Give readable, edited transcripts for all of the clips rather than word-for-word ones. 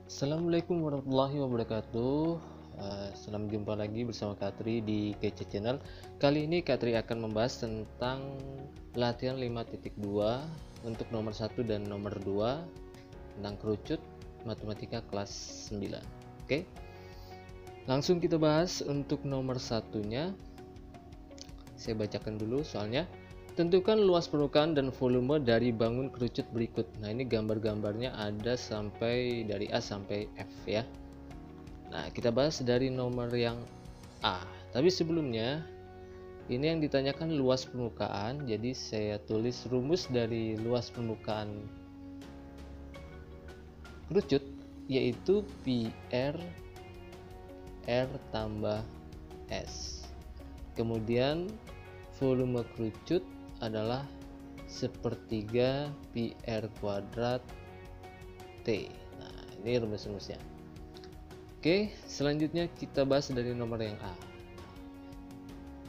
Assalamualaikum warahmatullahi wabarakatuh. Selamat jumpa lagi bersama Katri di Kece Channel. Kali ini Katri akan membahas tentang latihan 5.2 untuk nomor 1 dan nomor 2 tentang kerucut matematika kelas 9. Oke. Langsung kita bahas untuk nomor satunya. Saya bacakan dulu soalnya. Tentukan luas permukaan dan volume dari bangun kerucut berikut. Nah, ini gambar-gambarnya ada sampai dari A sampai F ya. Nah, kita bahas dari nomor yang A. Tapi sebelumnya, ini yang ditanyakan luas permukaan. Jadi saya tulis rumus dari luas permukaan kerucut, yaitu PR R tambah S. Kemudian volume kerucut adalah sepertiga PR kuadrat T. Nah, ini rumus-rumusnya. Oke, selanjutnya kita bahas dari nomor yang A.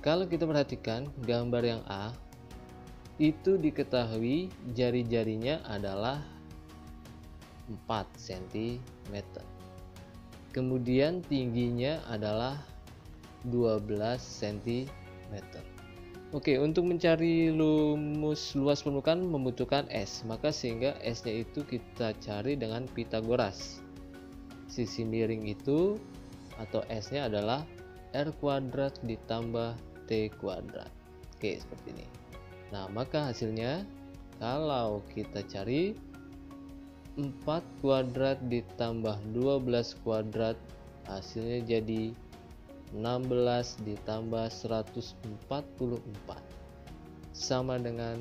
Kalau kita perhatikan gambar yang A, itu diketahui jari-jarinya adalah 4 cm. Kemudian tingginya adalah 12 cm. Oke, untuk mencari rumus luas permukaan membutuhkan S, maka sehingga S-nya itu kita cari dengan Pitagoras. Sisi miring itu atau S-nya adalah R kuadrat ditambah T kuadrat. Oke, seperti ini. Nah, maka hasilnya kalau kita cari 4 kuadrat ditambah 12 kuadrat, hasilnya jadi 16 ditambah 144 sama dengan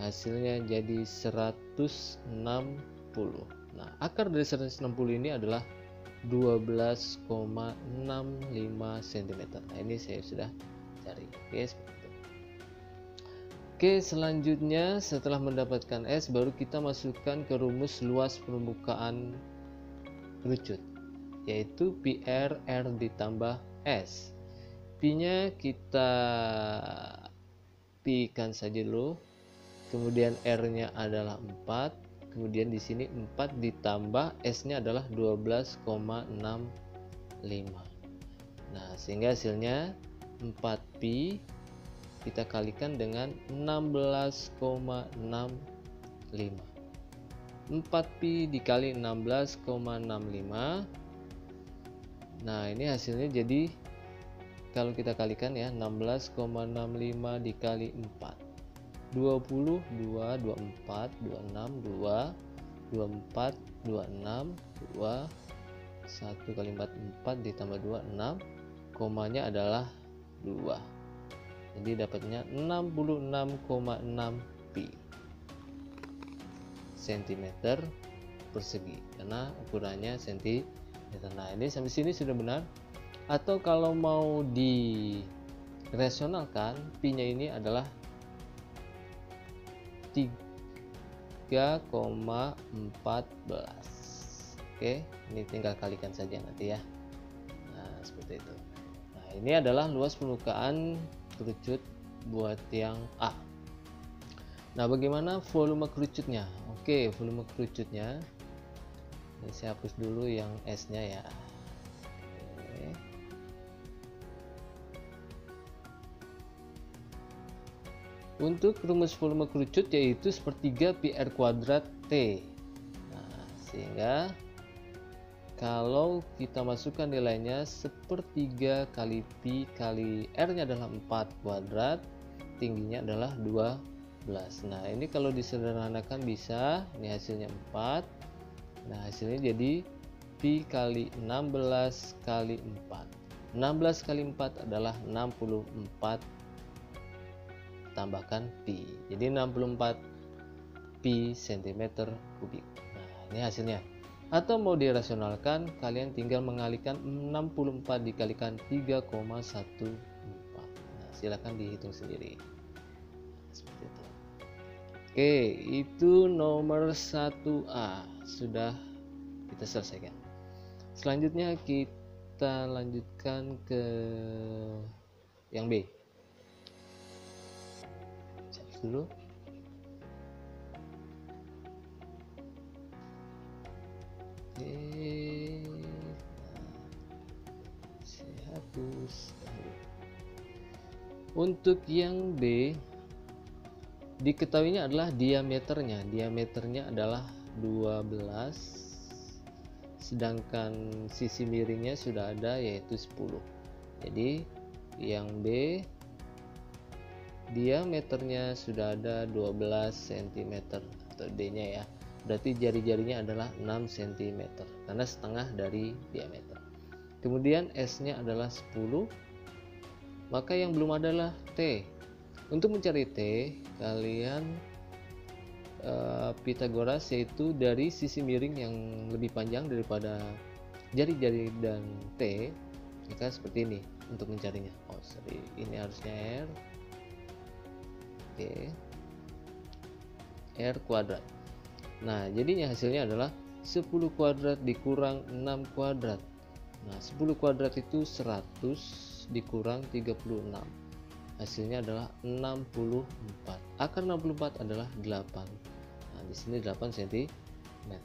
hasilnya jadi 160. Nah, akar dari 160 ini adalah 12,65 cm. Nah, ini saya sudah cari. Oke, seperti itu. Oke, selanjutnya setelah mendapatkan S, baru kita masukkan ke rumus luas permukaan kerucut, yaitu PR R ditambah S. Pi-nya kita pi-kan saja dulu. Kemudian R-nya adalah 4. Kemudian di sini 4 ditambah S-nya adalah 12,65. Nah, sehingga hasilnya 4pi kita kalikan dengan 16,65. 4pi dikali 16,65. Nah, ini hasilnya jadi kalau kita kalikan ya, 16,65 dikali 4. 20, 2, 24, 26, 2, 24, 26, 2, 1 kali 4, 4 ditambah 2, 6. Komanya adalah 2. Jadi dapatnya 66,6 pi cm persegi karena ukurannya cm. Nah, ini sampai sini sudah benar. Atau kalau mau dirasionalkan, pi-nya ini adalah 3,14. Oke, ini tinggal kalikan saja nanti ya. Nah, seperti itu. Nah, ini adalah luas permukaan kerucut buat yang A. Nah, bagaimana volume kerucutnya? Oke, volume kerucutnya ini saya hapus dulu yang S-nya ya. Oke. Untuk rumus volume kerucut yaitu sepertiga PR kuadrat T. Nah, sehingga kalau kita masukkan nilainya sepertiga kali pi kali R-nya adalah 4 kuadrat, tingginya adalah 12. Nah, ini kalau disederhanakan bisa, ini hasilnya 4. Nah, hasilnya jadi pi kali 16 kali 4. 16 kali 4 adalah 64 tambahkan pi. Jadi 64 pi cm kubik. Nah, ini hasilnya. Atau mau dirasionalkan, kalian tinggal mengalihkan 64 dikalikan 3,14. Nah, silakan dihitung sendiri. Seperti itu. Oke, itu nomor 1A sudah kita selesaikan. Selanjutnya kita lanjutkan ke yang B. Cek dulu. Oke, saya hapus. Untuk yang B, diketahuinya adalah diameternya. Diameternya adalah 12, sedangkan sisi miringnya sudah ada yaitu 10. Jadi yang B diameternya sudah ada 12 cm atau D-nya ya. Berarti jari-jarinya adalah 6 cm karena setengah dari diameter. Kemudian S-nya adalah 10. Maka yang belum adalah T. Untuk mencari T, kalian Pitagoras, yaitu dari sisi miring yang lebih panjang daripada jari-jari dan T, maka seperti ini untuk mencarinya. Oh sorry, ini harusnya R. Oke, R kuadrat. Nah jadinya hasilnya adalah 10 kuadrat dikurang 6 kuadrat. Nah 10 kuadrat itu 100 dikurang 36, hasilnya adalah 64. Akar 64 adalah 8. Nah, di sini 8 cm. Nah,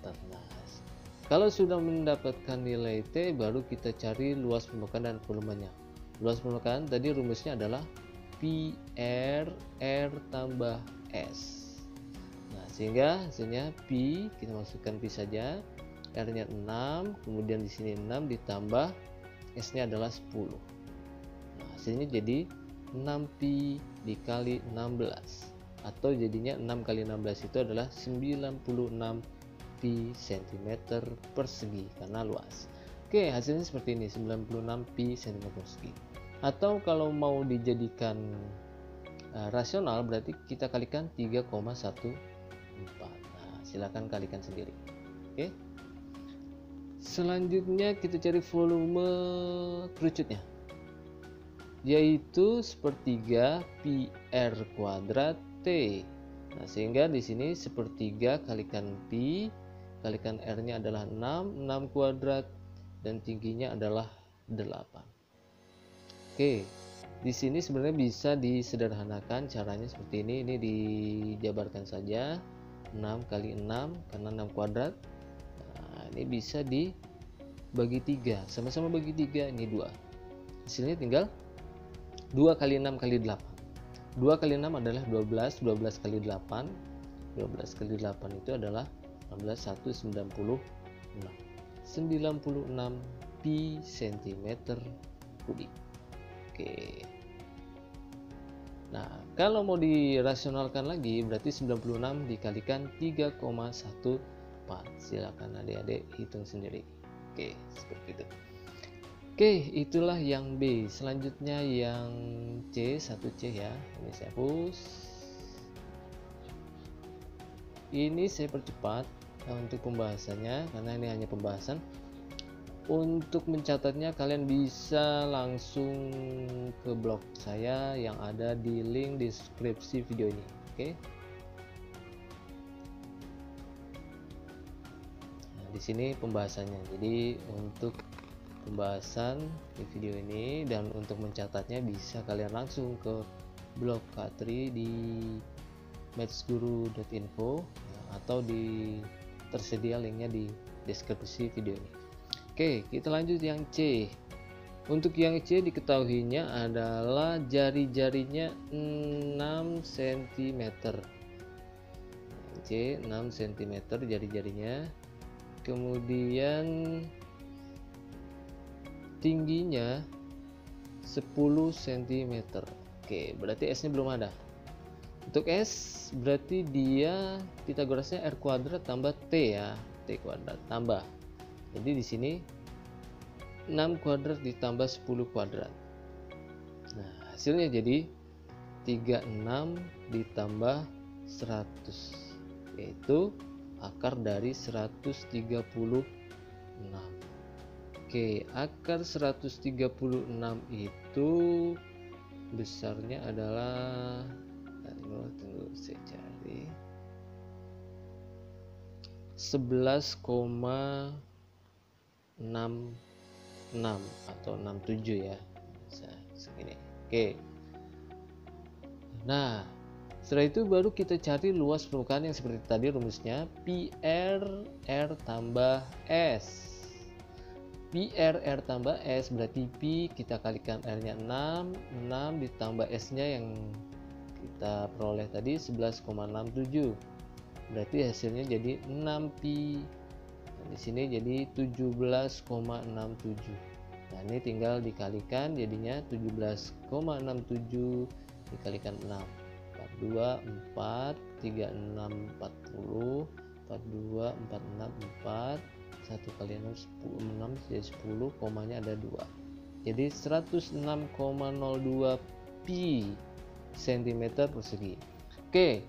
kalau sudah mendapatkan nilai T, baru kita cari luas permukaan dan volumenya. Luas permukaan tadi rumusnya adalah PR R tambah S. Nah, sehingga hasilnya P, kita masukkan P saja. R-nya 6, kemudian di sini 6 ditambah S-nya adalah 10. Nah, hasilnya jadi 6pi dikali 16, atau jadinya 6 kali 16 itu adalah 96 pi cm persegi karena luas. Oke, hasilnya seperti ini, 96 pi cm persegi. Atau kalau mau dijadikan rasional, berarti kita kalikan 3,14. Nah, silakan kalikan sendiri. Oke, selanjutnya kita cari volume kerucutnya, yaitu sepertiga pi R kuadrat T. Nah, sehingga di sini sepertiga kalikan pi kalikan R-nya adalah 6 kuadrat dan tingginya adalah 8. Oke, di sini sebenarnya bisa disederhanakan caranya seperti ini. Ini dijabarkan saja 6 kali 6 karena 6 kuadrat. Nah, ini bisa dibagi 3, sama-sama bagi 3, ini 2. Hasilnya tinggal 2 kali 6 kali 8. 2 kali 6 adalah 12, 12 kali 8. 12 kali 8 itu adalah 16, 96. 96 pi cm kubik. Oke. Nah, kalau mau dirasionalkan lagi berarti 96 dikalikan 3,14. Silakan adik-adik hitung sendiri. Oke, seperti itu. Oke, itulah yang B. Selanjutnya yang C, 1C ya. Ini saya hapus. Ini saya percepat untuk pembahasannya karena ini hanya pembahasan. Untuk mencatatnya kalian bisa langsung ke blog saya yang ada di link deskripsi video ini. Oke. Nah, di sini pembahasannya. Jadi untuk pembahasan di video ini dan untuk mencatatnya bisa kalian langsung ke blog Katri di mathsguru.info atau tersedia linknya di deskripsi video ini. Oke, kita lanjut yang C. Untuk yang C diketahuinya adalah jari-jarinya 6 cm. C 6 cm jari-jarinya. Kemudian tingginya 10 cm. Oke, berarti S-nya belum ada. Untuk S berarti dia Pitagorasnya R kuadrat tambah T ya, T kuadrat tambah. Jadi di sini 6 kuadrat ditambah 10 kuadrat. Nah, hasilnya jadi 36 ditambah 100, yaitu akar dari 136. Oke, akar 136 itu besarnya adalah, tunggu saya cari, 11,66 atau 67 ya, segini. Oke, nah Setelah itu baru kita cari luas permukaan yang seperti tadi rumusnya, PR R tambah S. PR R tambah S berarti P kita kalikan R nya 6 ditambah S nya yang kita peroleh tadi 11,67, berarti hasilnya jadi 6Pi. Nah, di sini jadi 17,67. Nah, ini tinggal dikalikan, jadinya 17,67 dikalikan 6, 42 4 36 40 42 46 4 1 kali 6 jadi 10, komanya ada 2, jadi 106,02 pi cm persegi. Oke,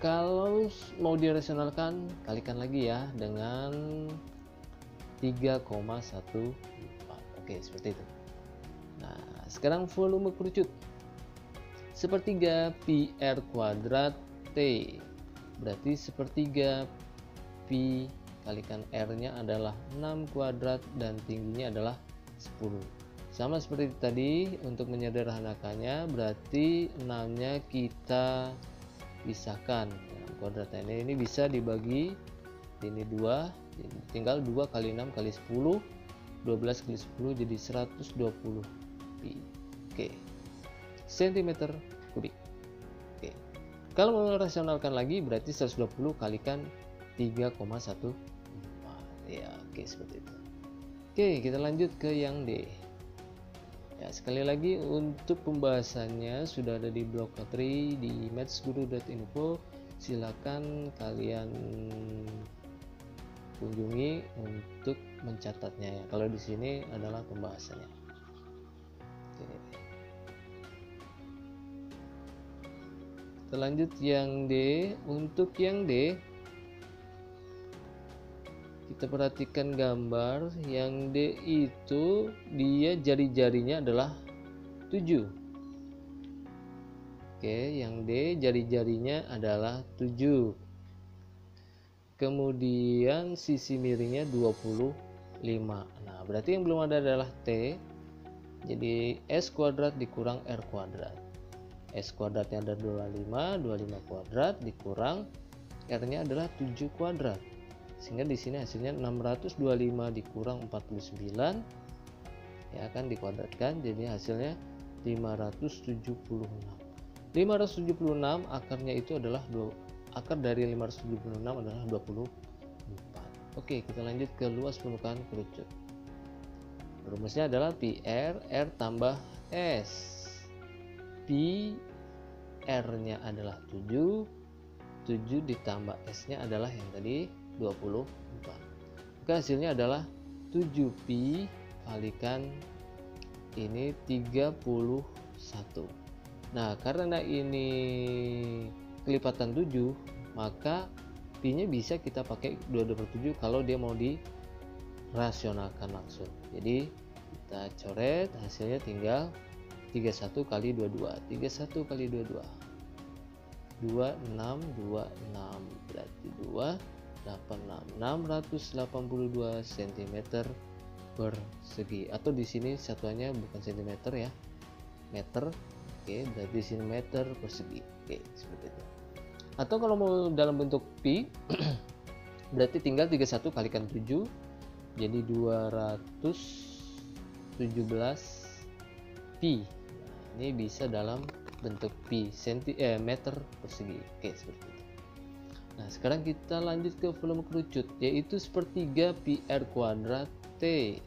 kalau mau dirasionalkan kalikan lagi ya dengan 3,14. Oke, seperti itu. Nah, sekarang volume kerucut sepertiga pi r kuadrat T, berarti sepertiga pi kalikan r nya adalah 6 kuadrat dan tingginya adalah 10. Sama seperti tadi, untuk menyederhanakannya berarti 6 nya kita pisahkan. Kuadratnya ini bisa dibagi, ini 2, tinggal 2 kali 6 kali 10, 12 kali 10 jadi 120 pi. Oke, cm kubik. Oke, kalau mau rasionalkan lagi berarti 120 kalikan 3,14 ya. Oke, seperti itu. Oke, kita lanjut ke yang D ya. Sekali lagi untuk pembahasannya sudah ada di blog Katri di mathsguru.info, silakan kalian kunjungi untuk mencatatnya ya. Kalau di sini adalah pembahasannya. Oke. Kita lanjut yang D. Untuk yang D kita perhatikan gambar yang D itu dia jari-jarinya adalah 7. Oke, yang D jari-jarinya adalah 7. Kemudian sisi miringnya 25. Nah, berarti yang belum ada adalah T. Jadi S kuadrat dikurang R kuadrat. S kuadratnya ada 25 kuadrat dikurang R nya adalah 7 kuadrat. Sehingga di sini hasilnya 625 dikurang 49 ya kan, dikuadratkan jadi hasilnya 576. 576 akarnya itu adalah akar dari 576 adalah 24. Oke, kita lanjut ke luas permukaan kerucut. Rumusnya adalah PR R tambah S. Pi R nya adalah 7 ditambah S nya adalah yang tadi 24. Maka hasilnya adalah 7pi kalikan ini 31. Nah, karena ini kelipatan 7, maka pi nya bisa kita pakai 22/7 kalau dia mau dirasionalkan langsung. Jadi kita coret, hasilnya tinggal 31 kali 22. 31 kali 22 26 berarti 682 cm persegi, atau di sini satuannya bukan cm ya, meter. Oke, berarti di sini meter persegi. Oke, seperti itu. Atau kalau mau dalam bentuk pi berarti tinggal 31 kalikan 7 jadi 217 pi. Nah, ini bisa dalam bentuk pi meter persegi. Oke, seperti itu. Nah, sekarang kita lanjut ke volume kerucut, yaitu sepertiga pi r kuadrat T.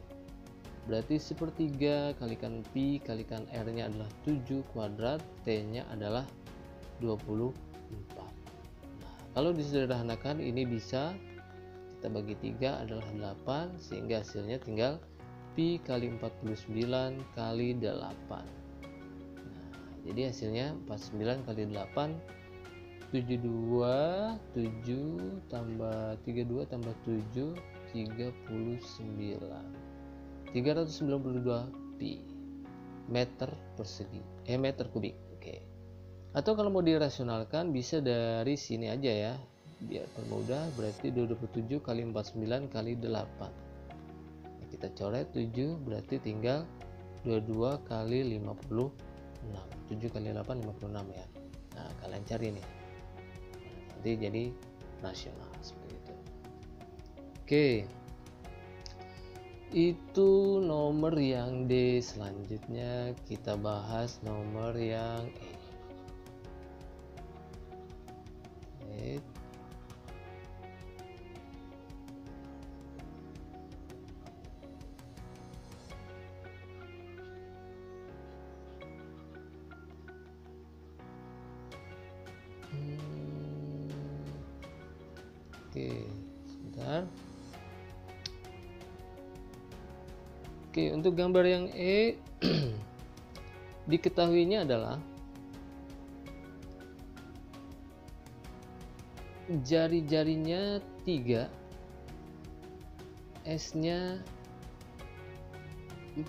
Berarti sepertiga kalikan pi kalikan r nya adalah 7 kuadrat, T nya adalah 24. Nah, kalau disederhanakan ini bisa kita bagi 3 adalah 8, sehingga hasilnya tinggal pi kali 49 kali 8. Nah, jadi hasilnya 49 kali 8 72 tambah 32 tambah 7 39 392 pi meter persegi meter kubik. Oke. Atau kalau mau dirasionalkan bisa dari sini aja ya, biar permudah. Berarti 27 kali 49 kali 8. Nah, kita coret 7 berarti tinggal 22 kali 56. 7 kali 8 56 ya. Nah, kalian cari nih. Nanti jadi rasional seperti itu. Oke. Itu nomor yang D. Selanjutnya kita bahas nomor yang E. Oke, sebentar. Oke, untuk gambar yang E diketahuinya adalah jari-jarinya 3, S-nya 4.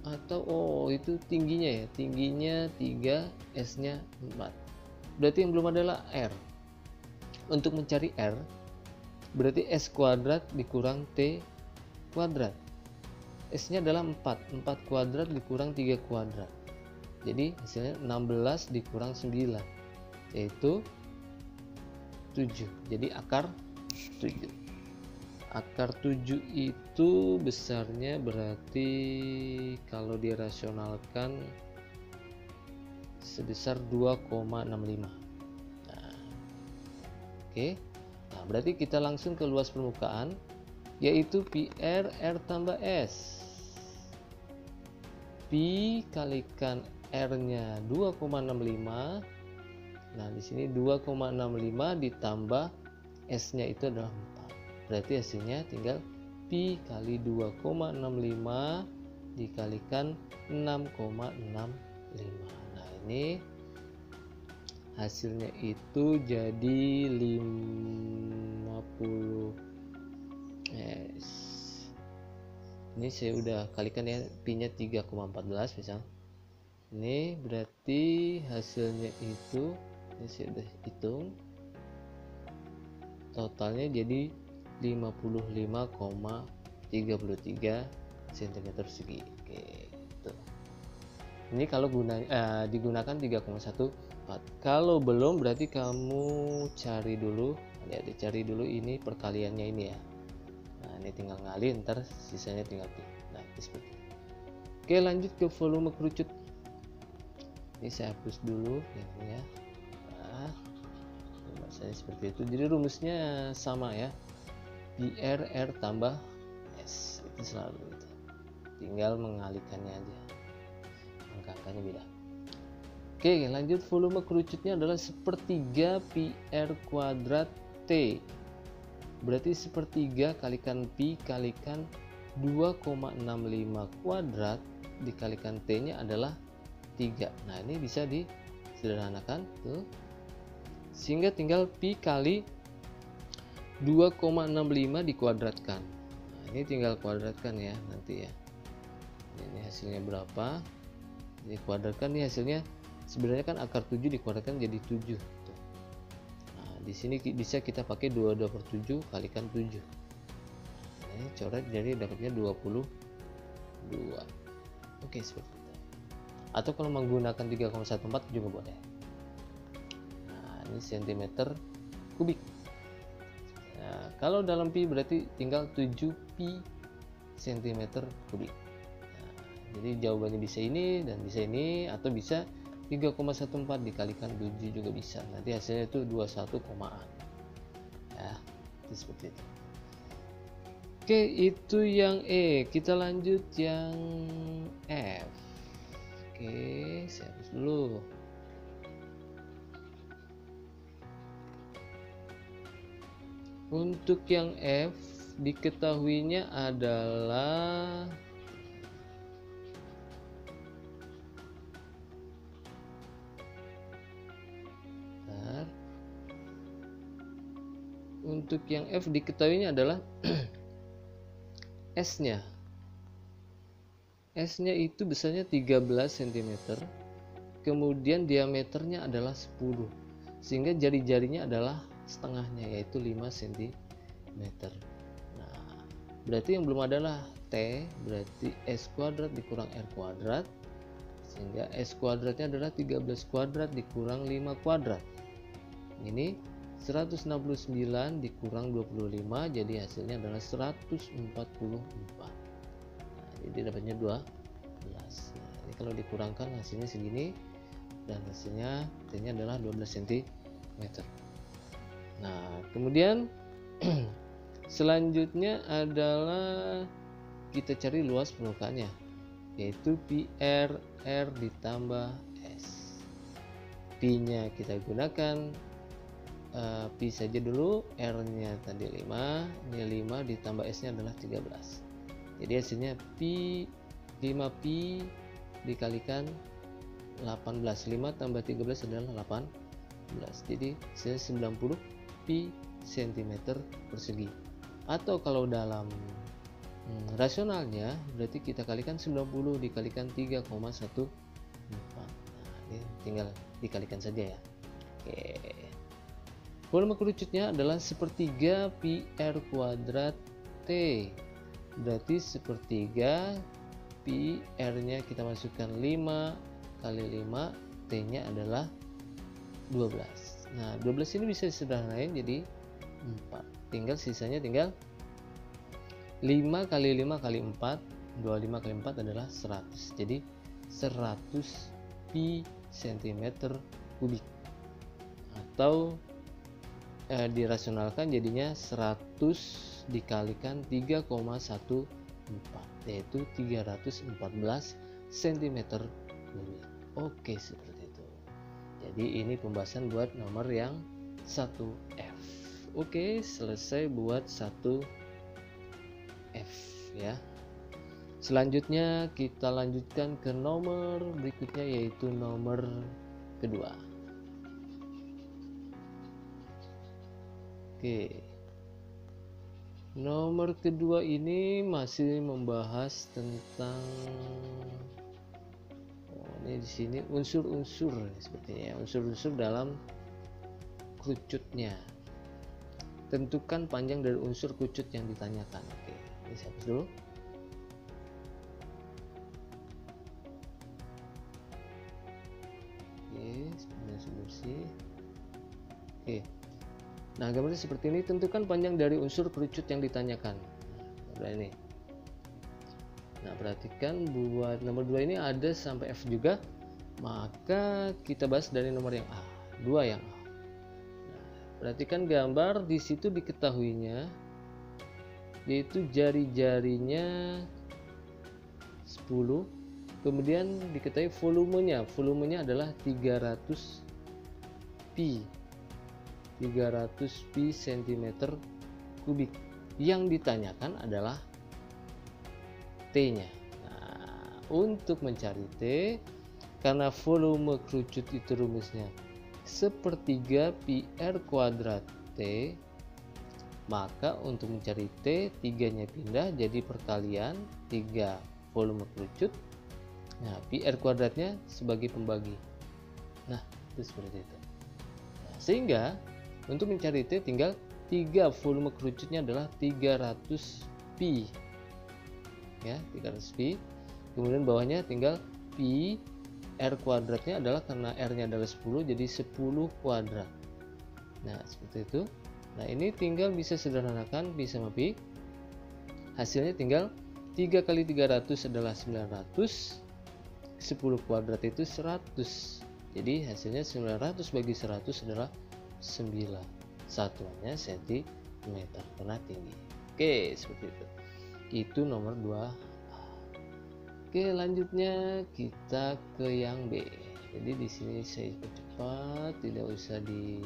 Atau itu tingginya ya, tingginya 3, S-nya 4. Berarti yang belum adalah R. Untuk mencari R, berarti S kuadrat dikurang T kuadrat. S-nya adalah 4 kuadrat dikurang 3 kuadrat. Jadi hasilnya 16 dikurang 9, yaitu 7. Jadi akar 7. Akar 7 itu besarnya berarti kalau dirasionalkan sebesar 2,65. Oke, nah berarti kita langsung ke luas permukaan, yaitu PR R tambah S. Pi kalikan R-nya 2,65. Nah, di sini 2,65 ditambah S-nya itu adalah 4. Berarti hasilnya tinggal Pi kali 2,65 dikalikan 6,65. Nah, ini hasilnya itu jadi 50 S. Ini saya udah kalikan ya, pi-nya 3,14 misal. Ini berarti hasilnya itu, ini saya udah hitung, totalnya jadi 55,33 cm persegi. Oke, gitu. Ini kalau digunakan 3,14. Kalau belum berarti kamu cari dulu, cari dulu ini perkaliannya ini ya. Nah, ini tinggal ngalih, ntar sisanya tinggal pi. Nah, seperti itu. Oke, lanjut ke volume kerucut. Ini saya hapus dulu yang ini ya. Nah, saya seperti itu. Jadi rumusnya sama ya. PR R tambah S, itu selalu itu. Tinggal mengalihkannya aja. Angka-angkanya beda. Oke, lanjut, volume kerucutnya adalah sepertiga PR kuadrat T. Berarti sepertiga kalikan pi kalikan 2,65 kuadrat dikalikan T-nya adalah 3. Nah, ini bisa disederhanakan tuh. Sehingga tinggal pi kali 2,65 dikuadratkan. Nah, ini tinggal kuadratkan ya nanti ya. Ini hasilnya berapa? Dikuadratkan, ini hasilnya sebenarnya kan akar 7 dikuadratkan jadi 7 tuh. Nah, di sini bisa kita pakai 22/7 kalikan 7. Nah, ini coret jadi dapatnya 22. Oke, seperti itu. Atau kalau menggunakan 3,14 juga boleh. Nah, ini cm kubik. Nah, kalau dalam pi berarti tinggal 7 pi cm kubik. Nah, jadi jawabannya bisa ini dan bisa ini, atau bisa 3,14 dikalikan 7 juga bisa. Nanti hasilnya itu 21 komaan. Ya, itu seperti itu. Oke, itu yang E. Kita lanjut yang F. Oke, saya hapus dulu. Untuk yang F diketahuinya adalah untuk yang F diketahuinya adalah S-nya. S-nya itu besarnya 13 cm. Kemudian diameternya adalah 10. Sehingga jari-jarinya adalah setengahnya, yaitu 5 cm. Nah, berarti yang belum adalah T, berarti S kuadrat dikurang R kuadrat sehingga S kuadratnya adalah 13 kuadrat dikurang 5 kuadrat. Ini 169 dikurang 25, jadi hasilnya adalah 144. Nah, jadi dapatnya 12. Nah, ini kalau dikurangkan hasilnya segini, dan hasilnya T-nya adalah 12 cm. Nah, kemudian selanjutnya adalah kita cari luas permukaannya, yaitu PR R ditambah S. Pi-nya kita gunakan Pi saja dulu, R-nya tadi 5, ini 5 ditambah S-nya adalah 13. Jadi hasilnya Pi 5Pi dikalikan 18. 5 tambah 13 adalah 18. Jadi hasilnya 90 Pi cm persegi. Atau kalau dalam rasionalnya berarti kita kalikan 90 dikalikan 3,14. Nah, ini tinggal dikalikan saja ya. Oke. Volume kerucutnya adalah sepertiga Pi R kuadrat T. Berarti sepertiga Pi R-nya kita masukkan 5 kali 5, T-nya adalah 12. Nah, 12 ini bisa disederhanain jadi 4. Tinggal sisanya tinggal 5 kali 5 kali 4, 25 kali 4 adalah 100. Jadi 100 Pi cm kubik. Atau dirasionalkan jadinya 100 dikalikan 3,14, yaitu 314 cm kubik. Oke, seperti itu. Jadi ini pembahasan buat nomor yang 1F. Oke, selesai buat 1F ya. Selanjutnya kita lanjutkan ke nomor berikutnya, yaitu nomor kedua. Oke, nomor kedua ini masih membahas tentang ini di sini unsur-unsur sepertinya, unsur-unsur dalam kerucutnya. Tentukan panjang dari unsur kerucut yang ditanyakan. Oke, ini saya hapus dulu. Oke, bersih. Oke. Nah, gambarnya seperti ini. Tentukan panjang dari unsur kerucut yang ditanyakan. Nah, ini. Nah, perhatikan buat nomor 2 ini ada sampai F juga. Maka kita bahas dari nomor yang A, 2 yang A. Nah, perhatikan gambar di situ diketahuinya, yaitu jari-jarinya 10. Kemudian diketahui volumenya. Volumenya adalah 300 Pi. 300 Pi cm kubik. Yang ditanyakan adalah T-nya. Nah, untuk mencari T, karena volume kerucut itu rumusnya sepertiga Pi R kuadrat T, maka untuk mencari T, 3-nya pindah jadi perkalian 3 volume kerucut. Nah, Pi R kuadratnya sebagai pembagi. Nah, itu seperti itu. Nah, sehingga untuk mencari T tinggal 3 volume kerucutnya adalah 300 Pi. Ya, 300 Pi. Kemudian bawahnya tinggal Pi R kuadratnya adalah karena R-nya adalah 10 jadi 10 kuadrat. Nah, seperti itu. Nah, ini tinggal bisa sederhanakan Pi sama Pi. Hasilnya tinggal 3 kali 300 adalah 900. 10 kuadrat itu 100. Jadi hasilnya 900 bagi 100 adalah 9, satuannya cm karena tinggi. Oke, seperti itu. Itu nomor 2. Oke, lanjutnya kita ke yang B. Jadi di sini saya cepat, tidak usah di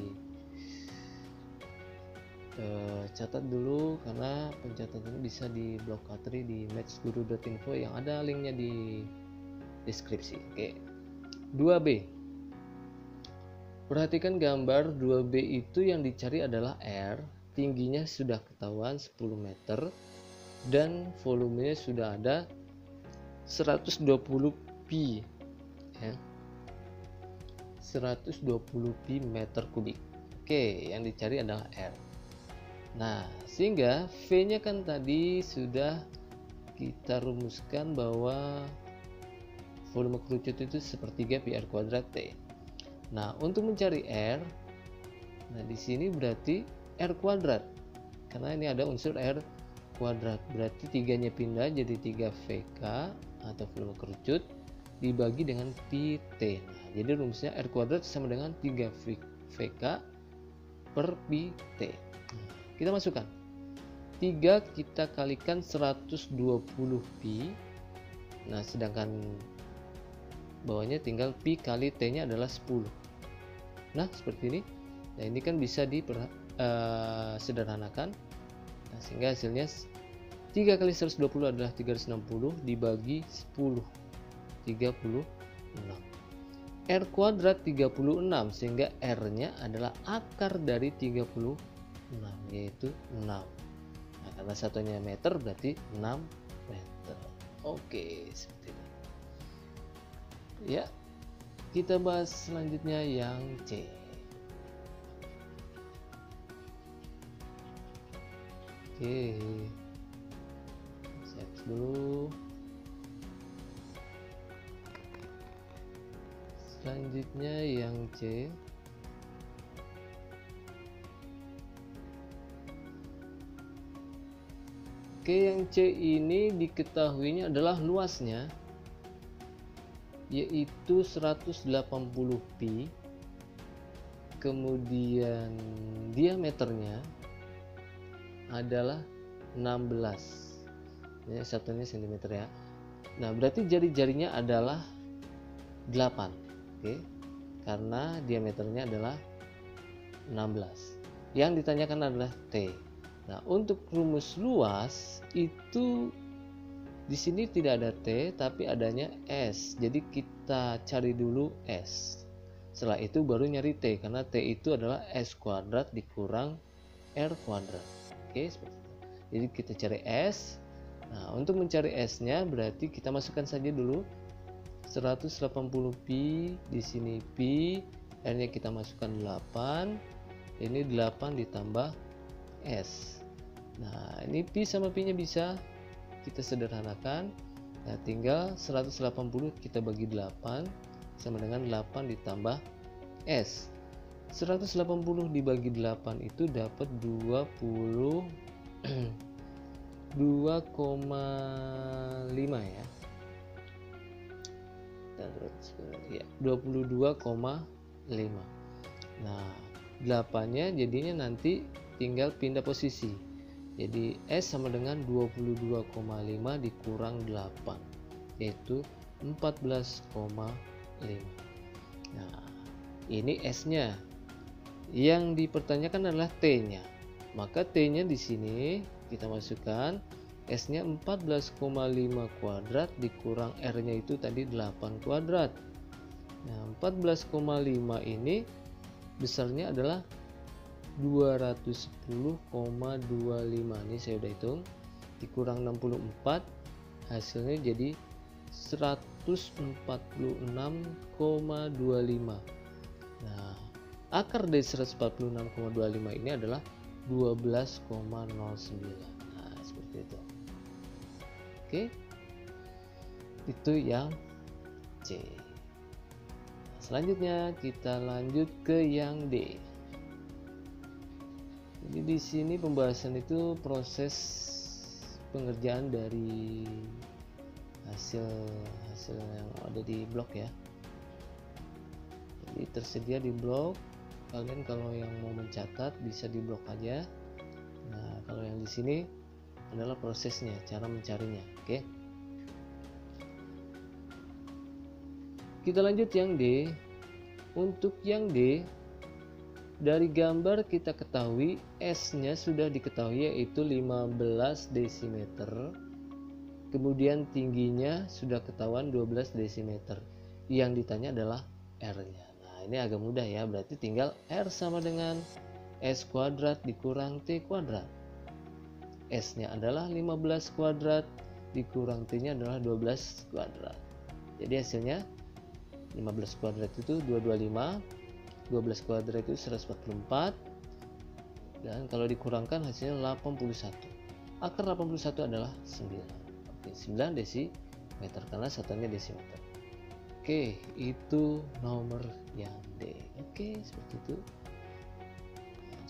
catat dulu karena pencatatannya bisa di blog Katri di mathsguru.info yang ada linknya di deskripsi. Oke, 2B. Perhatikan gambar 2B itu yang dicari adalah R, tingginya sudah ketahuan 10 meter dan volumenya sudah ada 120 Pi ya. 120 Pi meter kubik. Oke, yang dicari adalah R. Nah, sehingga V-nya kan tadi sudah kita rumuskan bahwa volume kerucut itu sepertiga pi R kuadrat T. Nah, untuk mencari R, nah di sini berarti R kuadrat, karena ini ada unsur R kuadrat, berarti tiganya pindah jadi 3 VK atau volume kerucut dibagi dengan pi T. Nah, jadi rumusnya R kuadrat sama dengan 3 VK per pi T. Nah, kita masukkan 3 kita kalikan 120 pi. Nah, sedangkan bawahnya tinggal pi kali T nya adalah 10. Nah, seperti ini. Nah, ini kan bisa sederhanakan. Nah, sehingga hasilnya 3 kali 120 adalah 360 dibagi 10, 36. R kuadrat 36, sehingga R nya adalah akar dari 36, yaitu 6. Nah, karena satunya meter berarti 6 meter. Oke, seperti ini ya. Kita bahas selanjutnya yang C. Oke, set dulu. Selanjutnya yang C. Oke, yang C ini diketahuinya adalah luasnya, yaitu 180 pi, kemudian diameternya adalah 16, ini satunya cm ya. Nah, berarti jari-jarinya adalah 8, oke, karena diameternya adalah 16. Yang ditanyakan adalah T. Nah, untuk rumus luas itu di sini tidak ada T, tapi adanya S. Jadi kita cari dulu S. Setelah itu baru nyari T, karena T itu adalah S kuadrat dikurang R kuadrat. Oke, seperti itu. Jadi kita cari S. Nah, untuk mencari S-nya berarti kita masukkan saja dulu 180 pi, di sini pi, R-nya kita masukkan 8. Ini 8 ditambah S. Nah, ini pi sama pi-nya bisa kita sederhanakan. Nah, tinggal 180 kita bagi 8 sama dengan 8 ditambah S. 180 dibagi 8 itu dapat 2,5 ya. Ya, 22,5. Nah, 8-nya jadinya nanti tinggal pindah posisi. Jadi S sama dengan 22,5 dikurang 8, yaitu 14,5. Nah, ini S-nya. Yang dipertanyakan adalah T-nya. Maka T-nya di sini kita masukkan S-nya 14,5 kuadrat dikurang R-nya itu tadi 8 kuadrat. Nah, 14,5 ini besarnya adalah 210,25. Ini saya udah hitung, dikurang 64, hasilnya jadi 146,25. Nah, akar dari 146,25 ini adalah 12,09. Nah, seperti itu. Oke, itu yang C. Selanjutnya kita lanjut ke yang D. Jadi di sini pembahasan itu proses pengerjaan dari hasil yang ada di blog ya. Jadi tersedia di blog. Kalian kalau yang mau mencatat bisa di blog aja. Nah, kalau yang di sini adalah prosesnya, cara mencarinya. Oke. Kita lanjut yang D. Untuk yang D, dari gambar kita ketahui S-nya sudah diketahui yaitu 15 desimeter. Kemudian tingginya sudah ketahuan 12 desimeter. Yang ditanya adalah R-nya. Nah, ini agak mudah ya, berarti tinggal R sama dengan S kuadrat dikurang T kuadrat. S-nya adalah 15 kuadrat dikurang T-nya adalah 12 kuadrat. Jadi hasilnya 15 kuadrat itu 225, 12 kuadrat itu 144, dan kalau dikurangkan hasilnya 81. Akar 81 adalah 9. Oke, 9 desimeter karena satuannya desimeter. Oke, itu nomor yang D. Oke, seperti itu.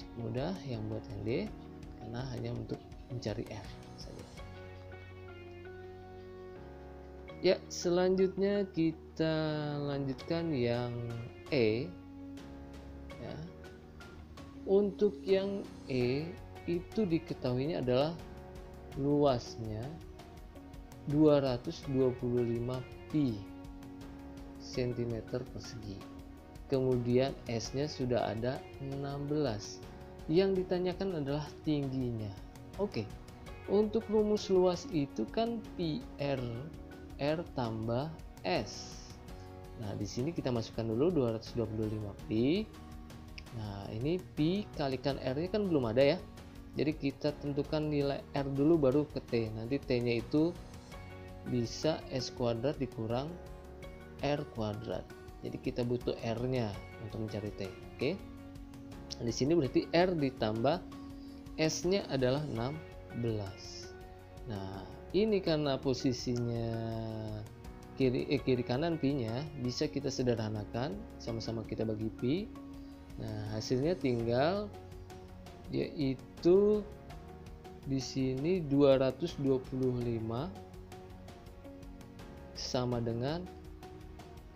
Cukup mudah yang buat yang D karena hanya untuk mencari R saja. Ya, selanjutnya kita lanjutkan yang E ya. Untuk yang E itu diketahuinya adalah luasnya 225 pi cm persegi. Kemudian S-nya sudah ada 16. Yang ditanyakan adalah tingginya. Oke. Untuk rumus luas itu kan pi R tambah S. Nah, di sini kita masukkan dulu 225 pi. Nah, ini pi kalikan R-nya kan belum ada ya. Jadi kita tentukan nilai R dulu baru ke T. Nanti T-nya itu bisa S kuadrat dikurang R kuadrat. Jadi kita butuh R-nya untuk mencari T. Oke. Di sini berarti R ditambah S-nya adalah 16. Nah, ini karena posisinya kiri kanan pi-nya bisa kita sederhanakan, sama-sama kita bagi pi. Nah, hasilnya tinggal yaitu di sini 225 sama dengan,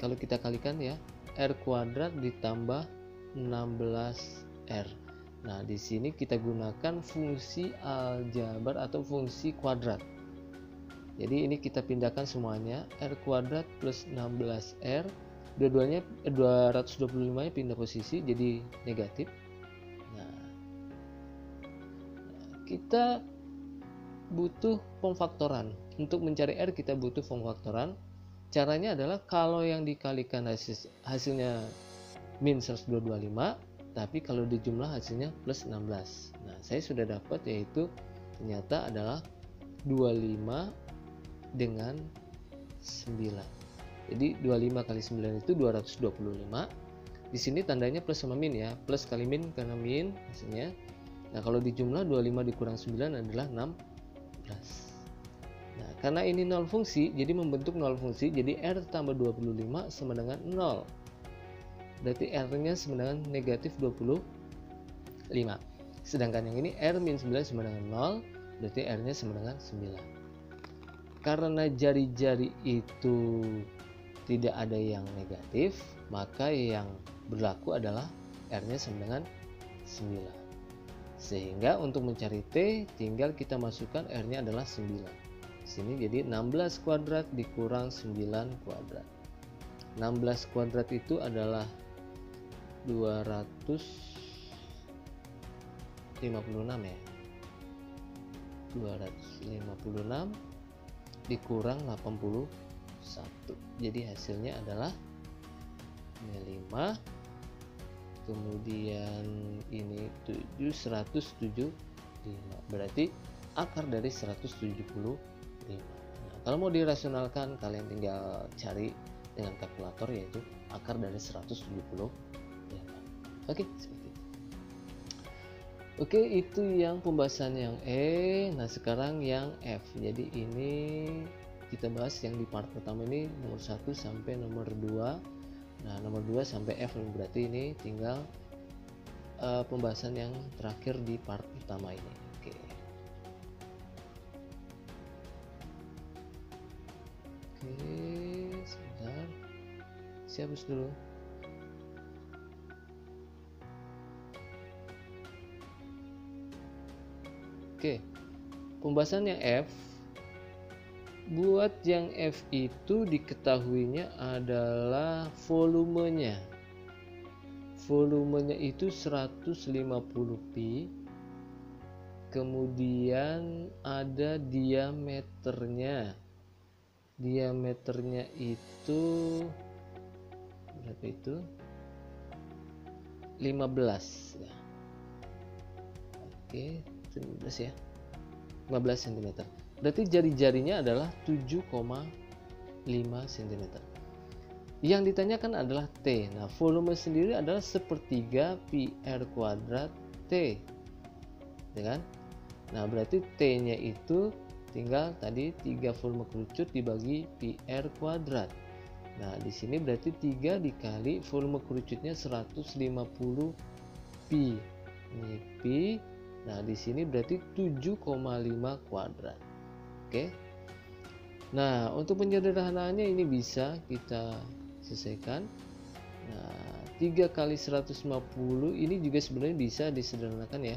kalau kita kalikan ya, R kuadrat ditambah 16R. Nah, di sini kita gunakan fungsi aljabar atau fungsi kuadrat. Jadi ini kita pindahkan semuanya, R kuadrat plus 16R, dua-duanya 225 nya pindah posisi jadi negatif. Nah, kita butuh pemfaktoran. Untuk mencari R kita butuh pemfaktoran. Caranya adalah kalau yang dikalikan hasilnya min 1225, tapi kalau dijumlah hasilnya plus 16. Nah, saya sudah dapat yaitu ternyata adalah 25 dengan 9. Jadi 25 kali 9 itu 225. Di sini tandanya plus sama min ya, plus kali min karena min hasilnya. Nah, kalau dijumlah 25 dikurang 9 adalah 16. Nah, karena ini nol fungsi, jadi membentuk nol fungsi, jadi R tambah 25 sama dengan 0. Berarti R-nya sama dengan negatif 25. Sedangkan yang ini R min 9 sama dengan 0, berarti R-nya sama dengan 9. Karena jari-jari itu tidak ada yang negatif, maka yang berlaku adalah R-nya sama dengan 9. Sehingga untuk mencari T tinggal kita masukkan R-nya adalah 9. Sini jadi 16 kuadrat dikurang 9 kuadrat. 16 kuadrat itu adalah 256 ya. 256 dikurang 81. Jadi hasilnya adalah ini 5. Kemudian ini 175. Berarti akar dari 175. Nah, kalau mau dirasionalkan kalian tinggal cari dengan kalkulator yaitu akar dari 175. Oke, seperti itu. Oke, itu yang pembahasan yang E. Nah, sekarang yang F. Jadi ini kita bahas yang di part pertama ini nomor 1 sampai nomor 2. Nah, nomor 2 sampai F berarti ini tinggal pembahasan yang terakhir di part pertama ini. Oke. Oke, sebentar. Siapus dulu. Oke. Pembahasan yang F. Buat yang F itu diketahuinya adalah volumenya. Volumenya itu 150 pi. Kemudian ada diameternya. Diameternya itu berapa itu? 15 ya. Oke, 15 ya. 15 cm. Berarti jari-jarinya adalah 7,5 cm. Yang ditanyakan adalah T. Nah, volume sendiri adalah sepertiga pi R kuadrat T. Ya kan? Nah, berarti T-nya itu tinggal tadi 3 volume kerucut dibagi pi R kuadrat. Nah, di sini berarti 3 dikali volume kerucutnya 150 pi. Ini pi. Nah, di sini berarti 7,5 kuadrat. Oke. Nah, untuk penyederhanaannya ini bisa kita selesaikan. Nah, 3 kali 150 ini juga sebenarnya bisa disederhanakan ya.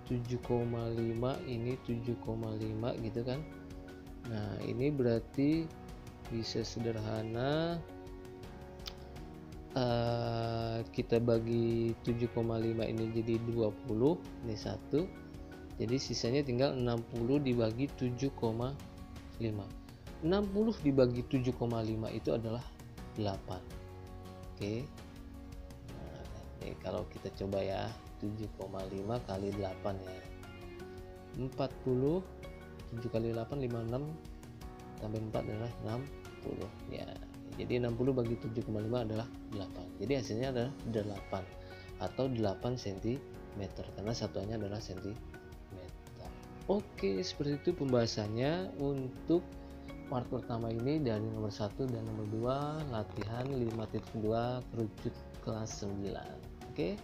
7,5 ini 7,5 gitu kan. Nah, ini berarti bisa sederhana, kita bagi 7,5 ini jadi 20, ini 1, jadi sisanya tinggal 60 dibagi 7,5. 60 dibagi 7,5 itu adalah 8. Oke. Nah, ini kalau kita coba ya, 7,5 kali 8 ya, 40. 7 kali 8 56, tambah 4 adalah 60 ya. Jadi 60 bagi 7,5 adalah 8. Jadi hasilnya adalah 8 atau 8 cm karena satuannya adalah cm. Oke, seperti itu pembahasannya untuk part pertama ini dari nomor 1 dan nomor 2 latihan 5.2 kerucut kelas 9. Oke.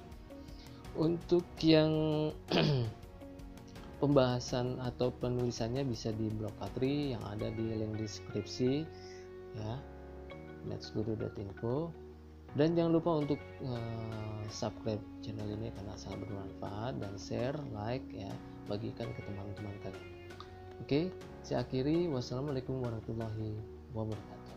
Untuk yang pembahasan atau penulisannya bisa di blog Katri yang ada di link deskripsi ya, mathsguru.info. Dan jangan lupa untuk subscribe channel ini karena sangat bermanfaat, dan share, like ya, bagikan ke teman-teman kalian. Oke, saya akhiri. Wassalamualaikum warahmatullahi wabarakatuh.